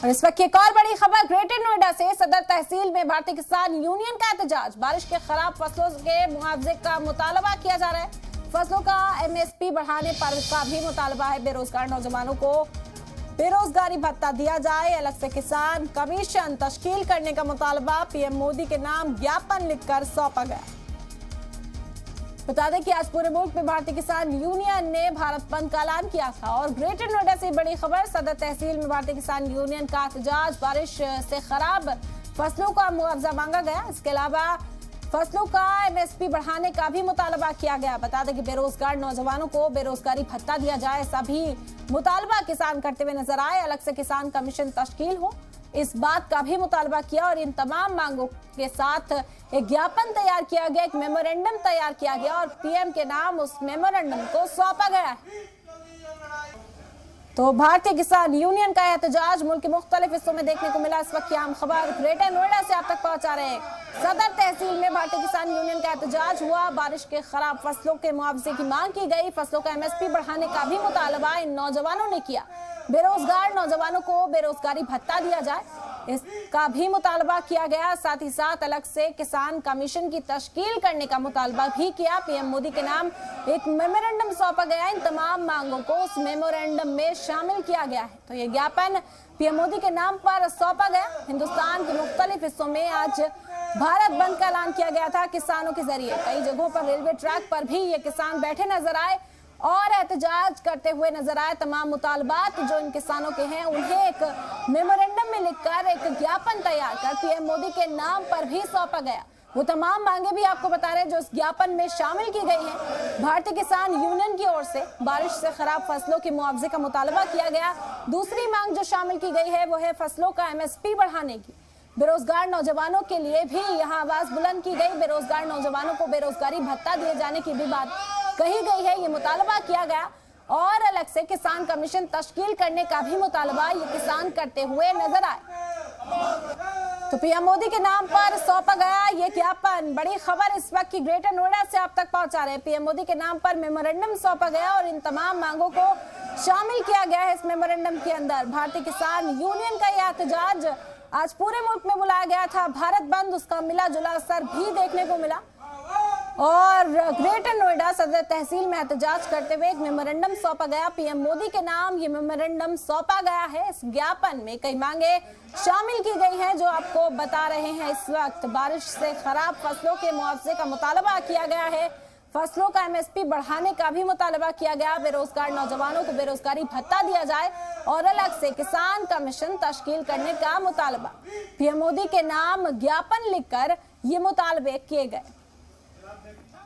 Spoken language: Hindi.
और इस वक्त एक और बड़ी खबर ग्रेटर नोएडा से। सदर तहसील में भारतीय किसान यूनियन का एहतजाज। बारिश के खराब फसलों के मुआवजे का मुतालबा किया जा रहा है। फसलों का एमएसपी बढ़ाने पर का भी मुतालबा है। बेरोजगार नौजवानों को बेरोजगारी भत्ता दिया जाए। अलग से किसान कमीशन तश्कील करने का मुतालबा पीएम मोदी के नाम ज्ञापन लिखकर सौंपा गया। बता दें कि आज पूरे मुल्क में भारतीय किसान यूनियन ने भारत बंद का ऐलान किया था। और ग्रेटर नोएडा से बड़ी खबर, सदर तहसील में भारतीय किसान यूनियन का एहतजाज। बारिश से खराब फसलों का मुआवजा मांगा गया। इसके अलावा फसलों का एमएसपी बढ़ाने का भी मुतालबा किया गया। बता दें कि बेरोजगार नौजवानों को बेरोजगारी भत्ता दिया जाए, ऐसा भी मुतालबा किसान करते हुए नजर आए। अलग से किसान कमीशन तश्कील हो, इस बात का भी मुतालबा किया। और इन तमाम मांगों के साथ एक ज्ञापन तैयार किया गया, एक मेमोरेंडम तैयार किया गया और पीएम के नाम उस मेमोरेंडम को सौंपा गया है। तो भारतीय किसान यूनियन का एहतजाज मुल्क के मुख्तलिफ हिस्सों में देखने को मिला। इस वक्त की आम खबर ग्रेटर नोएडा से आप तक पहुंचा रहे हैं। सदर तहसील में भारतीय किसान यूनियन का एहतजाज हुआ। बारिश के खराब फसलों के मुआवजे की मांग की गई। फसलों का एमएसपी बढ़ाने का भी मुतालबा इन नौजवानों ने किया। बेरोजगार नौजवानों को बेरोजगारी भत्ता दिया जाए, इसका भी मुतालबा किया गया। साथ ही साथ अलग से किसान कमीशन की तश्कील करने का मुतालबा भी किया। पीएम मोदी के नाम एक मेमोरेंडम सौंपा गया। इन तमाम मांगों को उस मेमोरेंडम में शामिल किया गया है। तो ये ज्ञापन पीएम मोदी के नाम पर सौंपा गया। हिंदुस्तान के मुख्तलिफ हिस्सों में आज भारत बंद का ऐलान किया गया था किसानों के जरिए। कई जगहों पर रेलवे ट्रैक पर भी ये किसान बैठे नजर आए और एहतजाज करते हुए नजर आए। तमाम मुतालबात जो इन किसानों के हैं उन्हें एक मेमोरेंडम में लिखकर एक ज्ञापन तैयार कर पीएम मोदी के नाम पर भी सौंपा गया। वो तमाम मांगे भी आपको बता रहे हैं जो इस ज्ञापन में शामिल की गई हैं। भारतीय किसान यूनियन की ओर से बारिश से खराब फसलों के मुआवजे का मुतालबा किया गया। दूसरी मांग जो शामिल की गई है वो है फसलों का एमएसपी बढ़ाने की। बेरोजगार नौजवानों के लिए भी यहाँ आवाज बुलंद की गई। बेरोजगार नौजवानों को बेरोजगारी भत्ता दिए जाने की भी बात कही गई है, ये मुतालबा किया गया। और अलग से किसान कमीशन तश्कील करने का भी मुतालबा ये किसान करते हुए नजर आए। तो पीएम मोदी के नाम पर सौंपा गया ये ज्ञापन। बड़ी खबर इस वक्त की ग्रेटर नोएडा से आप तक पहुंचा रहे हैं। पीएम मोदी के नाम पर मेमोरेंडम सौंपा गया और इन तमाम मांगों को शामिल किया गया है इस मेमोरेंडम के अंदर। भारतीय किसान यूनियन का यह एहतजाज आज पूरे मुल्क में बुलाया गया था। भारत बंद, उसका मिला जुला असर भी देखने को मिला। और ग्रेटर नोएडा सदर तहसील में एहतजाज करते हुए एक मेमोरेंडम सौंपा गया। पीएम मोदी के नाम ये मेमोरेंडम सौंपा गया है। इस ज्ञापन में कई मांगे शामिल की गई हैं जो आपको बता रहे हैं। इस वक्त बारिश से खराब फसलों के मुआवजे का मुतालबा किया गया है। फसलों का एमएसपी बढ़ाने का भी मुतालबा किया गया। बेरोजगार नौजवानों को बेरोजगारी भत्ता दिया जाए और अलग से किसान कमीशन तश्कील करने का मुतालबा। पीएम मोदी के नाम ज्ञापन लिखकर ये मुतालबे किए गए।